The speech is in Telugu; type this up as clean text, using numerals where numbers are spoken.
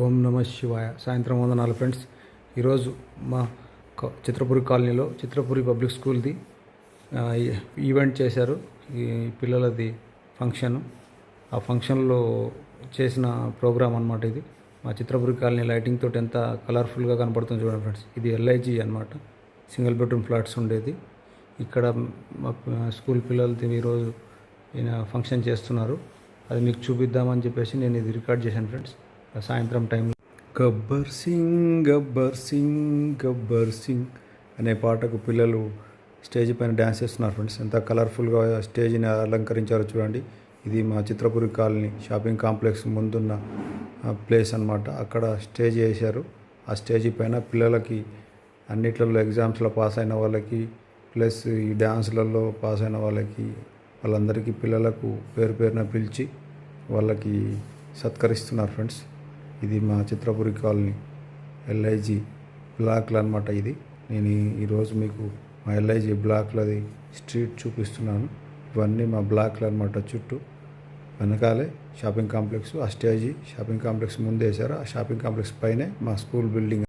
ఓం నమ శివాయ. సాయంత్రం వందనాలు ఫ్రెండ్స్. ఈరోజు మా చిత్రపురి కాలనీలో చిత్రపురి పబ్లిక్ స్కూల్ది ఈవెంట్ చేశారు. ఈ పిల్లలది ఫంక్షన్. ఆ ఫంక్షన్లో చేసిన ప్రోగ్రామ్ అనమాట ఇది. మా చిత్రపురి కాలనీ లైటింగ్ తోటి ఎంత కలర్ఫుల్గా కనపడుతుంది చూడండి ఫ్రెండ్స్. ఇది ఎల్ఐజీ అనమాట, సింగిల్ బెడ్రూమ్ ఫ్లాట్స్ ఉండేది. ఇక్కడ మా స్కూల్ పిల్లలది ఈరోజు ఫంక్షన్ చేస్తున్నారు. అది మీకు చూపిద్దామని చెప్పేసి నేను ఇది రికార్డ్ చేశాను ఫ్రెండ్స్. సాయంత్రం టైంలో గబ్బర్ సింగ్ గబ్బర్ సింగ్ గబ్బర్ సింగ్ అనే పాటకు పిల్లలు స్టేజ్ పైన డ్యాన్స్ చేస్తున్నారు ఫ్రెండ్స్. ఎంత కలర్ఫుల్గా స్టేజ్ని అలంకరించారో చూడండి. ఇది మా చిత్రపురి కాలనీ షాపింగ్ కాంప్లెక్స్ ముందున్న ప్లేస్ అనమాట. అక్కడ స్టేజ్ వేశారు. ఆ స్టేజ్ పైన పిల్లలకి అన్నిట్లలో ఎగ్జామ్స్లో పాస్ అయిన వాళ్ళకి ప్లస్ ఈ డ్యాన్స్లలో పాస్ అయిన వాళ్ళకి వాళ్ళందరికీ పిల్లలకు పేరు పేరున పిలిచి వాళ్ళకి సత్కరిస్తున్నారు ఫ్రెండ్స్. ఇది మా చిత్రపురి కాలనీ ఎల్ఐజీ బ్లాక్లు అనమాట. ఇది నేను ఈరోజు మీకు మా ఎల్ఐజీ బ్లాక్లది స్ట్రీట్ చూపిస్తున్నాను. ఇవన్నీ మా బ్లాక్లు అనమాట. చుట్టూ వెనకాలే షాపింగ్ కాంప్లెక్స్. ఆ స్టేజీ షాపింగ్ కాంప్లెక్స్ ముందు వేశారు. ఆ షాపింగ్ కాంప్లెక్స్ పైనే మా స్కూల్ బిల్డింగ్.